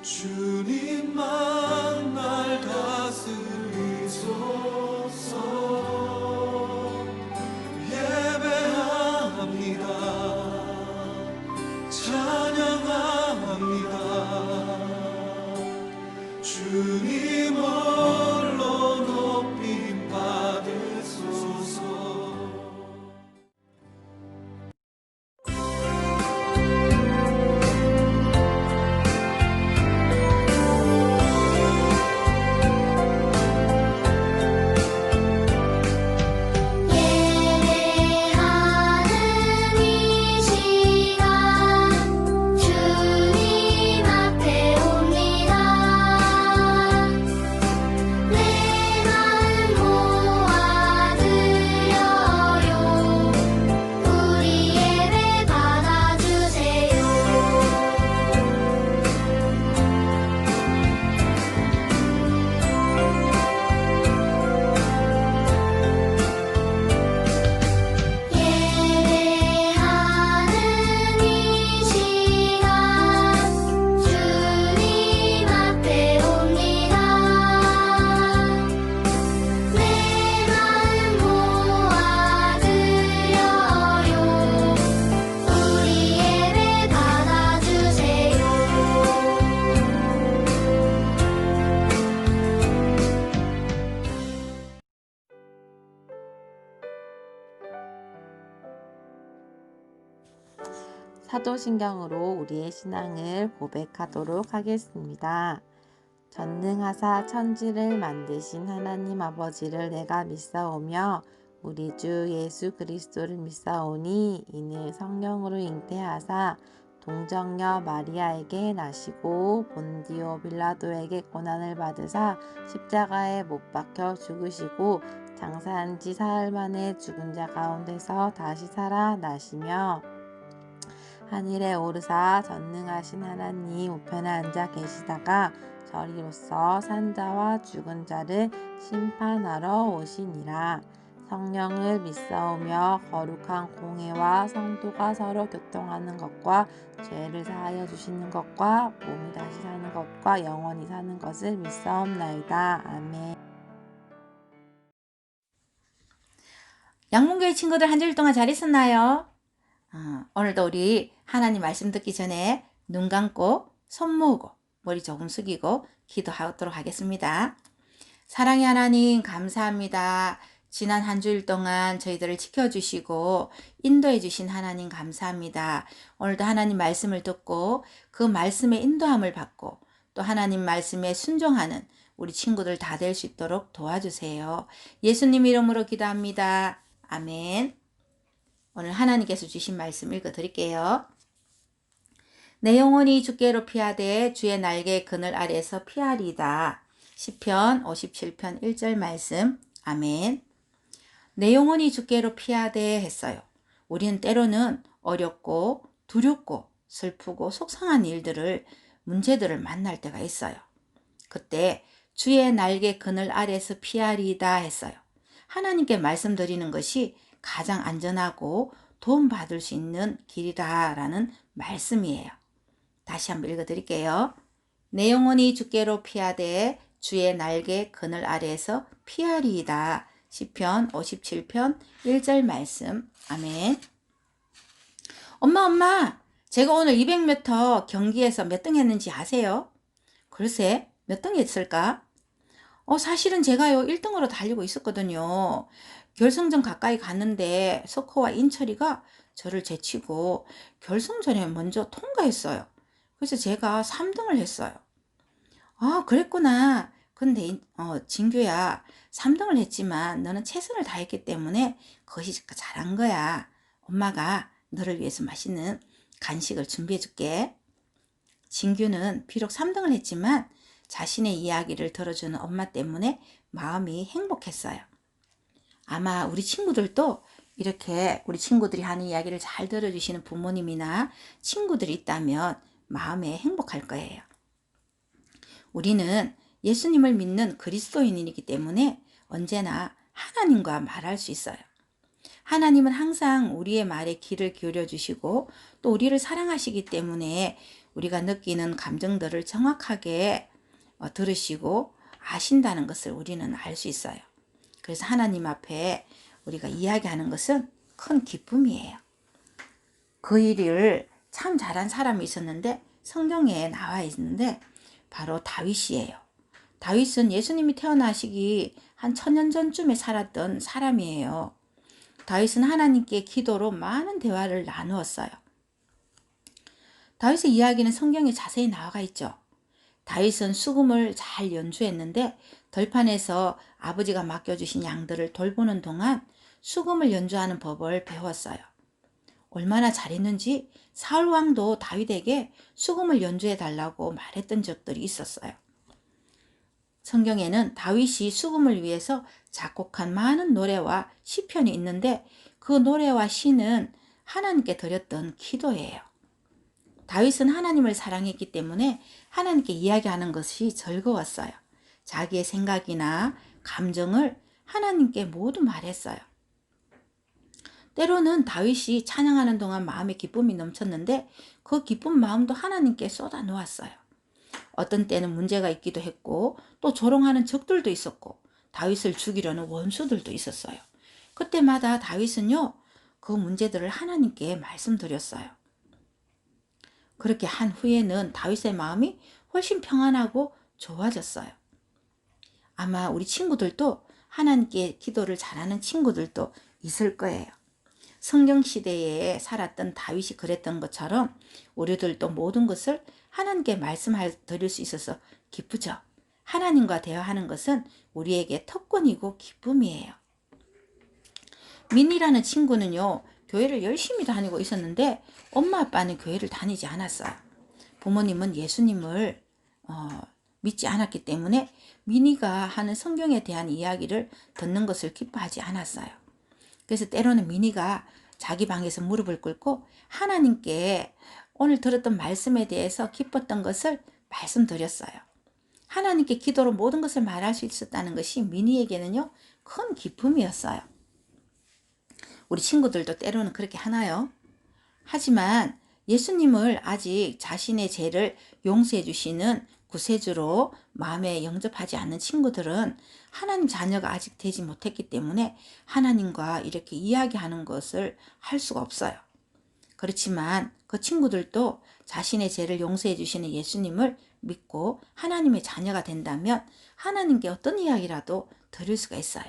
주님만 날 다스리소서. 예배합니다. 찬양합니다. 주님 홀로 높임 받으소서. 사도신경으로 우리의 신앙을 고백하도록 하겠습니다. 전능하사 천지를 만드신 하나님 아버지를 내가 믿사오며 우리 주 예수 그리스도를 믿사오니 이는 성령으로 잉태하사 동정녀 마리아에게 나시고 본디오 빌라도에게 고난을 받으사 십자가에 못 박혀 죽으시고 장사한 지 사흘 만에 죽은 자 가운데서 다시 살아나시며 하늘에 오르사 전능하신 하나님 우편에 앉아 계시다가 저리로서 산자와 죽은 자를 심판하러 오시니라. 성령을 믿사오며 거룩한 공회와 성도가 서로 교통하는 것과 죄를 사하여 주시는 것과 몸이 다시 사는 것과 영원히 사는 것을 믿사옵나이다. 아멘. 양문교회 친구들 한 주일 동안 잘 있었나요? 오늘도 우리 하나님 말씀 듣기 전에 눈 감고 손 모으고 머리 조금 숙이고 기도하도록 하겠습니다. 사랑의 하나님 감사합니다. 지난 한 주일 동안 저희들을 지켜주시고 인도해 주신 하나님 감사합니다. 오늘도 하나님 말씀을 듣고 그 말씀의 인도함을 받고 또 하나님 말씀에 순종하는 우리 친구들 다 될 수 있도록 도와주세요. 예수님 이름으로 기도합니다. 아멘. 오늘 하나님께서 주신 말씀 읽어드릴게요. 내 영혼이 주께로 피하되 주의 날개 그늘 아래서 피하리이다. 시편 57편 1절 말씀. 아멘. 내 영혼이 주께로 피하되 했어요. 우리는 때로는 어렵고 두렵고 슬프고 속상한 문제들을 만날 때가 있어요. 그때 주의 날개 그늘 아래서 피하리이다 했어요. 하나님께 말씀드리는 것이 가장 안전하고 도움받을 수 있는 길이다라는 말씀이에요. 다시 한번 읽어드릴게요. 내 영혼이 주께로 피하되 주의 날개 그늘 아래에서 피하리이다. 시편 57편 1절 말씀. 아멘. 엄마, 제가 오늘 200m 경기에서 몇 등 했는지 아세요? 글쎄, 몇 등 했을까? 사실은 제가요 1등으로 달리고 있었거든요. 결승전 가까이 갔는데 석호와 인철이가 저를 제치고 결승전에 먼저 통과했어요. 그래서 제가 3등을 했어요. 그랬구나. 근데 진규야, 3등을 했지만 너는 최선을 다했기 때문에 그것이 잘한 거야. 엄마가 너를 위해서 맛있는 간식을 준비해 줄게. 진규는 비록 3등을 했지만 자신의 이야기를 들어주는 엄마 때문에 마음이 행복했어요. 아마 우리 친구들도 이렇게 우리 친구들이 하는 이야기를 잘 들어주시는 부모님이나 친구들이 있다면 마음에 행복할 거예요. 우리는 예수님을 믿는 그리스도인이기 때문에 언제나 하나님과 말할 수 있어요. 하나님은 항상 우리의 말에 귀를 기울여 주시고 또 우리를 사랑하시기 때문에 우리가 느끼는 감정들을 정확하게 들으시고 아신다는 것을 우리는 알 수 있어요. 그래서 하나님 앞에 우리가 이야기하는 것은 큰 기쁨이에요. 그 일을 참 잘한 사람이 있었는데 성경에 나와 있는데 바로 다윗이에요. 다윗은 예수님이 태어나시기 한 1000년 전쯤에 살았던 사람이에요. 다윗은 하나님께 기도로 많은 대화를 나누었어요. 다윗의 이야기는 성경에 자세히 나와 있죠. 다윗은 수금을 잘 연주했는데 들판에서 아버지가 맡겨주신 양들을 돌보는 동안 수금을 연주하는 법을 배웠어요. 얼마나 잘했는지 사울 왕도 다윗에게 수금을 연주해 달라고 말했던 적들이 있었어요. 성경에는 다윗이 수금을 위해서 작곡한 많은 노래와 시편이 있는데 그 노래와 시는 하나님께 드렸던 기도예요. 다윗은 하나님을 사랑했기 때문에 하나님께 이야기하는 것이 즐거웠어요. 자기의 생각이나 감정을 하나님께 모두 말했어요. 때로는 다윗이 찬양하는 동안 마음에 기쁨이 넘쳤는데 그 기쁜 마음도 하나님께 쏟아 놓았어요. 어떤 때는 문제가 있기도 했고 또 조롱하는 적들도 있었고 다윗을 죽이려는 원수들도 있었어요. 그때마다 다윗은요, 그 문제들을 하나님께 말씀드렸어요. 그렇게 한 후에는 다윗의 마음이 훨씬 평안하고 좋아졌어요. 아마 우리 친구들도 하나님께 기도를 잘하는 친구들도 있을 거예요. 성경 시대에 살았던 다윗이 그랬던 것처럼 우리들도 모든 것을 하나님께 말씀드릴 수 있어서 기쁘죠. 하나님과 대화하는 것은 우리에게 특권이고 기쁨이에요. 민이라는 친구는요, 교회를 열심히 다니고 있었는데 엄마 아빠는 교회를 다니지 않았어요. 부모님은 예수님을 믿지 않았기 때문에 민이가 하는 성경에 대한 이야기를 듣는 것을 기뻐하지 않았어요. 그래서 때로는 민이가 자기 방에서 무릎을 꿇고 하나님께 오늘 들었던 말씀에 대해서 기뻤던 것을 말씀드렸어요. 하나님께 기도로 모든 것을 말할 수 있었다는 것이 민이에게는요, 큰 기쁨이었어요. 우리 친구들도 때로는 그렇게 하나요? 하지만 예수님을 아직 자신의 죄를 용서해 주시는 구세주로 마음에 영접하지 않는 친구들은 하나님 자녀가 아직 되지 못했기 때문에 하나님과 이렇게 이야기하는 것을 할 수가 없어요. 그렇지만 그 친구들도 자신의 죄를 용서해 주시는 예수님을 믿고 하나님의 자녀가 된다면 하나님께 어떤 이야기라도 들을 수가 있어요.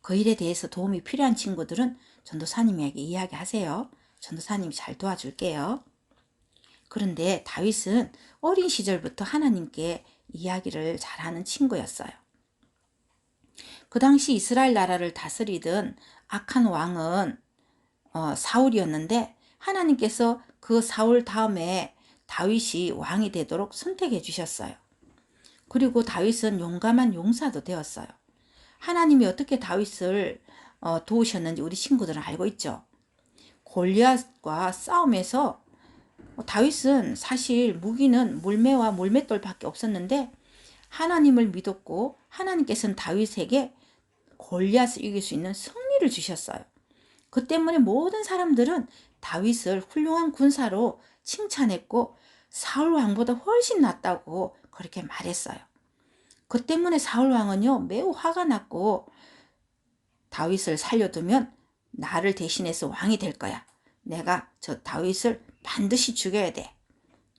그 일에 대해서 도움이 필요한 친구들은 전도사님에게 이야기하세요. 전도사님이 잘 도와줄게요. 그런데 다윗은 어린 시절부터 하나님께 이야기를 잘하는 친구였어요. 그 당시 이스라엘 나라를 다스리던 악한 왕은 사울이었는데 하나님께서 그 사울 다음에 다윗이 왕이 되도록 선택해 주셨어요. 그리고 다윗은 용감한 용사도 되었어요. 하나님이 어떻게 다윗을 도우셨는지 우리 친구들은 알고 있죠. 골리앗과 싸움에서 다윗은 사실 무기는 물매와 물맷돌밖에 없었는데 하나님을 믿었고 하나님께서는 다윗에게 골리앗을 이길 수 있는 승리를 주셨어요. 그 때문에 모든 사람들은 다윗을 훌륭한 군사로 칭찬했고 사울 왕보다 훨씬 낫다고 그렇게 말했어요. 그 때문에 사울 왕은요, 매우 화가 났고 다윗을 살려두면 나를 대신해서 왕이 될 거야. 내가 저 다윗을 반드시 죽여야 돼.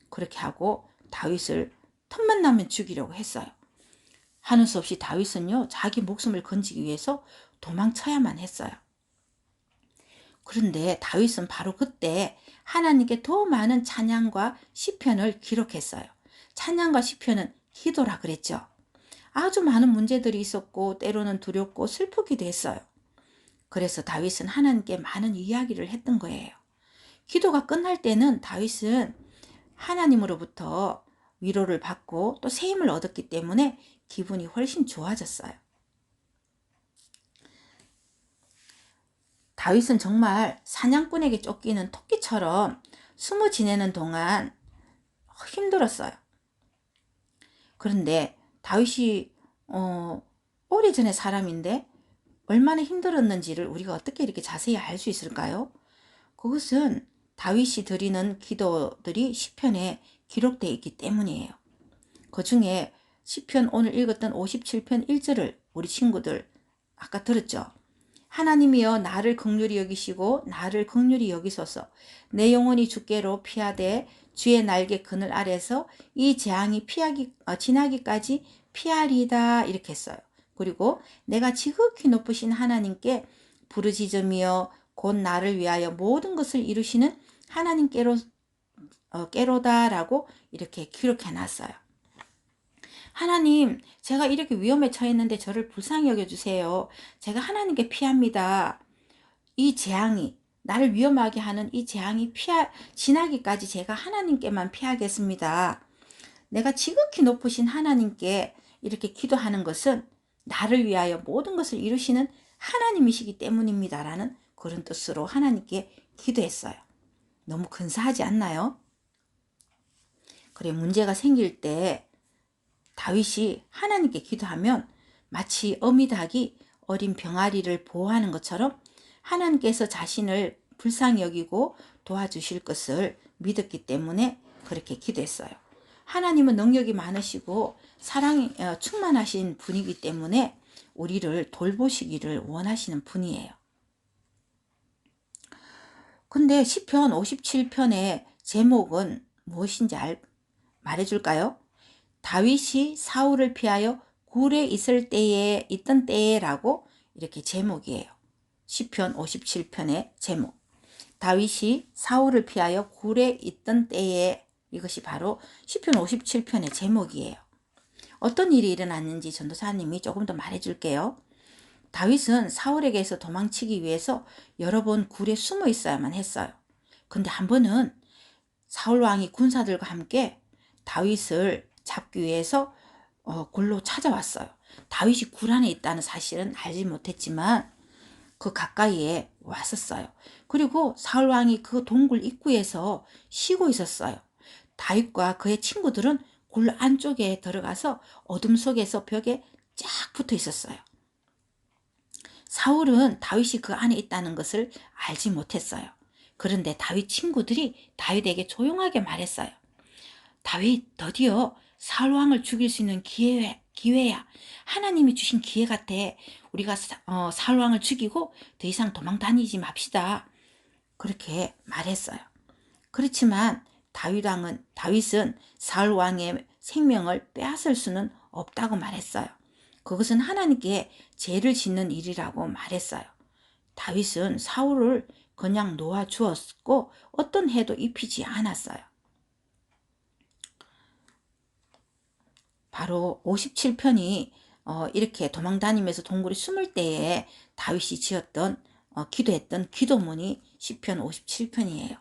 그렇게 하고 다윗을 틈만 나면 죽이려고 했어요. 하는 수 없이 다윗은요, 자기 목숨을 건지기 위해서 도망쳐야만 했어요. 그런데 다윗은 바로 그때 하나님께 더 많은 찬양과 시편을 기록했어요. 찬양과 시편은 기도라 그랬죠. 아주 많은 문제들이 있었고 때로는 두렵고 슬프기도 했어요. 그래서 다윗은 하나님께 많은 이야기를 했던 거예요. 기도가 끝날 때는 다윗은 하나님으로부터 위로를 받고 또 새 힘을 얻었기 때문에 기분이 훨씬 좋아졌어요. 다윗은 정말 사냥꾼에게 쫓기는 토끼처럼 숨어 지내는 동안 힘들었어요. 그런데 다윗이 오래전의 사람인데 얼마나 힘들었는지를 우리가 어떻게 이렇게 자세히 알 수 있을까요? 그것은 다윗이 드리는 기도들이 시편에 기록되어 있기 때문이에요. 그 중에 시편 오늘 읽었던 57편 1절을 우리 친구들 아까 들었죠? 하나님이여 나를 긍휼히 여기시고 나를 긍휼히 여기소서. 내 영혼이 주께로 피하되 주의 날개 그늘 아래서 이 재앙이 지나기까지 피하리이다 이렇게 했어요. 그리고 내가 지극히 높으신 하나님께 부르짖으며 곧 나를 위하여 모든 것을 이루시는 하나님께로다라고 이렇게 기록해 놨어요. 하나님, 제가 이렇게 위험에 처했는데 저를 불쌍히 여겨주세요. 제가 하나님께 피합니다. 이 재앙이, 나를 위험하게 하는 이 재앙이 지나기까지 제가 하나님께만 피하겠습니다. 내가 지극히 높으신 하나님께 이렇게 기도하는 것은 나를 위하여 모든 것을 이루시는 하나님이시기 때문입니다. 라는 그런 뜻으로 하나님께 기도했어요. 너무 근사하지 않나요? 그래, 문제가 생길 때 다윗이 하나님께 기도하면 마치 어미닭이 어린 병아리를 보호하는 것처럼 하나님께서 자신을 불쌍히 여기고 도와주실 것을 믿었기 때문에 그렇게 기도했어요. 하나님은 능력이 많으시고 사랑이 충만하신 분이기 때문에 우리를 돌보시기를 원하시는 분이에요. 근데 시편 57편의 제목은 무엇인지 말해줄까요? 다윗이 사울을 피하여 굴에 있던 때에라고 이렇게 제목이에요. 시편 57편의 제목. 다윗이 사울을 피하여 굴에 있던 때에, 이것이 바로 시편 57편의 제목이에요. 어떤 일이 일어났는지 전도사님이 조금 더 말해줄게요. 다윗은 사울에게서 도망치기 위해서 여러 번 굴에 숨어 있어야만 했어요. 근데 한 번은 사울 왕이 군사들과 함께 다윗을 잡기 위해서 굴로 찾아왔어요. 다윗이 굴 안에 있다는 사실은 알지 못했지만 그 가까이에 왔었어요. 그리고 사울 왕이 그 동굴 입구에서 쉬고 있었어요. 다윗과 그의 친구들은 굴 안쪽에 들어가서 어둠 속에서 벽에 쫙 붙어 있었어요. 사울은 다윗이 그 안에 있다는 것을 알지 못했어요. 그런데 다윗 친구들이 다윗에게 조용하게 말했어요. 다윗, 드디어 사울 왕을 죽일 수 있는 기회야. 하나님이 주신 기회 같아. 우리가 사울 왕을 죽이고 더 이상 도망 다니지 맙시다. 그렇게 말했어요. 그렇지만 다윗은 사울 왕의 생명을 빼앗을 수는 없다고 말했어요. 그것은 하나님께 죄를 짓는 일이라고 말했어요. 다윗은 사울을 그냥 놓아주었고 어떤 해도 입히지 않았어요. 바로 57편이 이렇게 도망다니면서 동굴에 숨을 때에 다윗이 기도했던 기도문이 시편 57편이에요.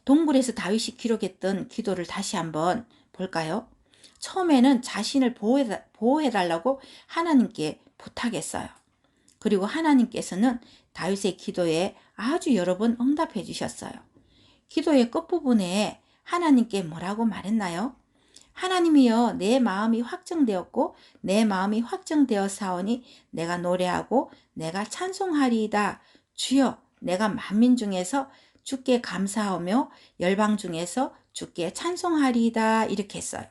동굴에서 다윗이 기록했던 기도를 다시 한번 볼까요? 처음에는 자신을 보호해달라고 하나님께 부탁했어요. 그리고 하나님께서는 다윗의 기도에 아주 여러 번 응답해 주셨어요. 기도의 끝부분에 하나님께 뭐라고 말했나요? 하나님이여 내 마음이 확정되었고 내 마음이 확정되었사오니 내가 노래하고 내가 찬송하리이다. 주여 내가 만민 중에서 주께 감사하며 열방 중에서 주께 찬송하리이다. 이렇게 했어요.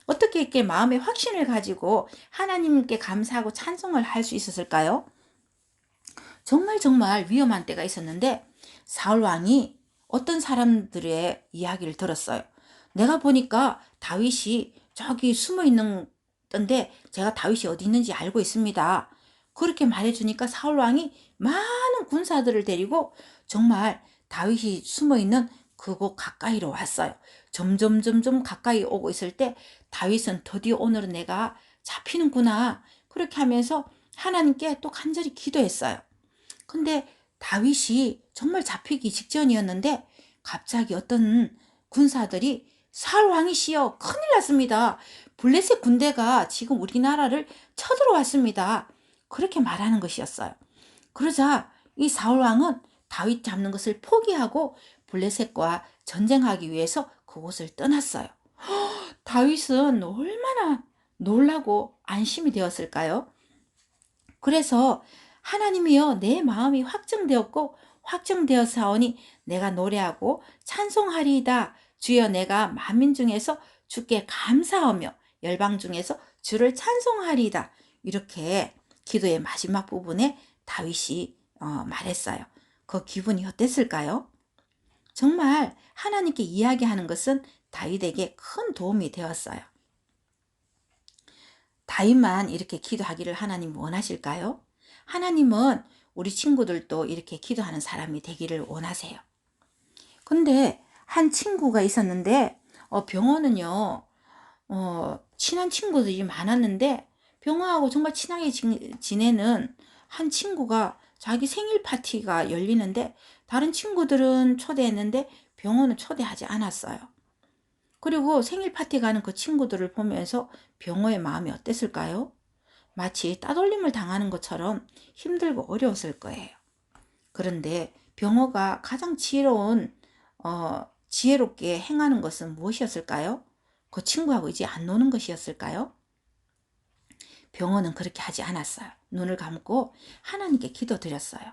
어떻게 이렇게 마음의 확신을 가지고 하나님께 감사하고 찬송을 할 수 있었을까요? 정말 위험한 때가 있었는데 사울 왕이 어떤 사람들의 이야기를 들었어요. 내가 보니까 다윗이 저기 숨어 있는데 제가 다윗이 어디 있는지 알고 있습니다. 그렇게 말해주니까 사울 왕이 많은 군사들을 데리고 정말 다윗이 숨어 있는 그곳 가까이로 왔어요. 점점 가까이 오고 있을 때 다윗은 드디어 오늘은 내가 잡히는구나. 그렇게 하면서 하나님께 또 간절히 기도했어요. 근데 다윗이 정말 잡히기 직전이었는데 갑자기 어떤 군사들이 사울 왕이시여 큰일 났습니다. 블레셋 군대가 지금 우리나라를 쳐들어왔습니다. 그렇게 말하는 것이었어요. 그러자 이 사울 왕은 다윗 잡는 것을 포기하고 블레셋과 전쟁하기 위해서 그곳을 떠났어요. 다윗은 얼마나 놀라고 안심이 되었을까요? 그래서 하나님이여 내 마음이 확정되었고 확정되었사오니 내가 노래하고 찬송하리이다. 주여 내가 만민 중에서 주께 감사하며 열방 중에서 주를 찬송하리이다. 이렇게 기도의 마지막 부분에 다윗이 말했어요. 그 기분이 어땠을까요? 정말 하나님께 이야기하는 것은 다윗에게 큰 도움이 되었어요. 다윗만 이렇게 기도하기를 하나님 원하실까요? 하나님은 우리 친구들도 이렇게 기도하는 사람이 되기를 원하세요. 근데 한 친구가 있었는데 병호는요 친한 친구들이 많았는데 병호하고 정말 친하게 지내는 한 친구가 자기 생일 파티가 열리는데 다른 친구들은 초대했는데 병호는 초대하지 않았어요. 그리고 생일 파티 가는 그 친구들을 보면서 병호의 마음이 어땠을까요? 마치 따돌림을 당하는 것처럼 힘들고 어려웠을 거예요. 그런데 병호가 가장 지혜롭게 행하는 것은 무엇이었을까요? 그 친구하고 이제 안 노는 것이었을까요? 병호는 그렇게 하지 않았어요. 눈을 감고 하나님께 기도드렸어요.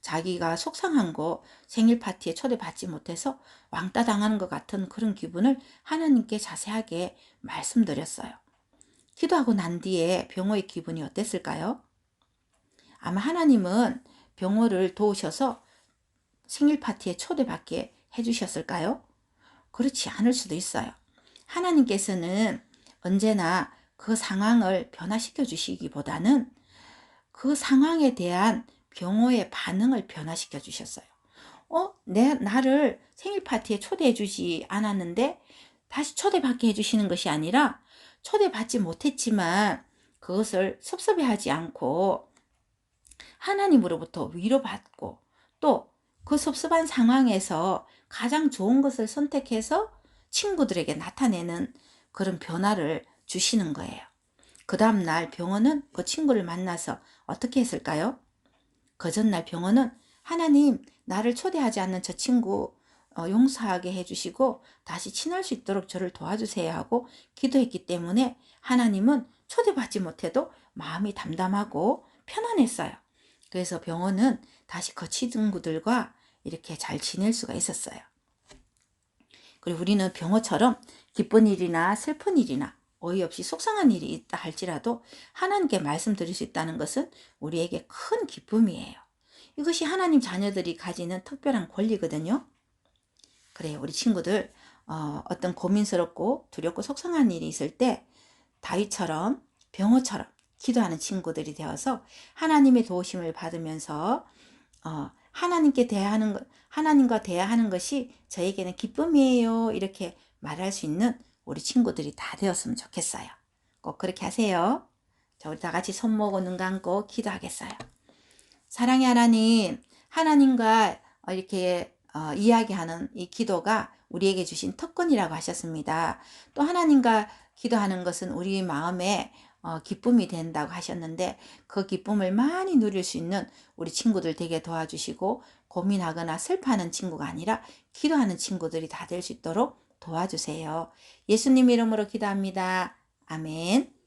자기가 속상한 거 생일 파티에 초대받지 못해서 왕따 당하는 것 같은 그런 기분을 하나님께 자세하게 말씀드렸어요. 기도하고 난 뒤에 병호의 기분이 어땠을까요? 아마 하나님은 병호를 도우셔서 생일 파티에 초대받게 해주셨을까요? 그렇지 않을 수도 있어요. 하나님께서는 언제나 그 상황을 변화시켜 주시기보다는 그 상황에 대한 병호의 반응을 변화시켜 주셨어요. 나를 생일 파티에 초대해 주지 않았는데 다시 초대받게 해주시는 것이 아니라 초대받지 못했지만 그것을 섭섭해하지 않고 하나님으로부터 위로받고 또 그 섭섭한 상황에서 가장 좋은 것을 선택해서 친구들에게 나타내는 그런 변화를 주시는 거예요. 그 다음날 병호는 그 친구를 만나서 어떻게 했을까요? 그 전날 병호는 하나님 나를 초대하지 않는 저 친구 용서하게 해주시고 다시 친할 수 있도록 저를 도와주세요 하고 기도했기 때문에 하나님은 초대받지 못해도 마음이 담담하고 편안했어요. 그래서 병호는 다시 그 친구들과 이렇게 잘 지낼 수가 있었어요. 그리고 우리는 병호처럼 기쁜 일이나 슬픈 일이나 어이없이 속상한 일이 있다 할지라도 하나님께 말씀드릴 수 있다는 것은 우리에게 큰 기쁨이에요. 이것이 하나님 자녀들이 가지는 특별한 권리거든요. 그래, 우리 친구들 어떤 고민스럽고 두렵고 속상한 일이 있을 때 다윗처럼 병호처럼 기도하는 친구들이 되어서 하나님의 도우심을 받으면서 하나님과 대화하는 것이 저에게는 기쁨이에요. 이렇게 말할 수 있는 우리 친구들이 다 되었으면 좋겠어요. 꼭 그렇게 하세요. 자, 우리 다 같이 손 모으고 눈 감고 기도하겠어요. 사랑의 하나님, 하나님과 이렇게 이야기하는 이 기도가 우리에게 주신 특권이라고 하셨습니다. 또 하나님과 기도하는 것은 우리 마음에 기쁨이 된다고 하셨는데 그 기쁨을 많이 누릴 수 있는 우리 친구들 되게 도와주시고 고민하거나 슬퍼하는 친구가 아니라 기도하는 친구들이 다 될 수 있도록 도와주세요. 예수님 이름으로 기도합니다. 아멘.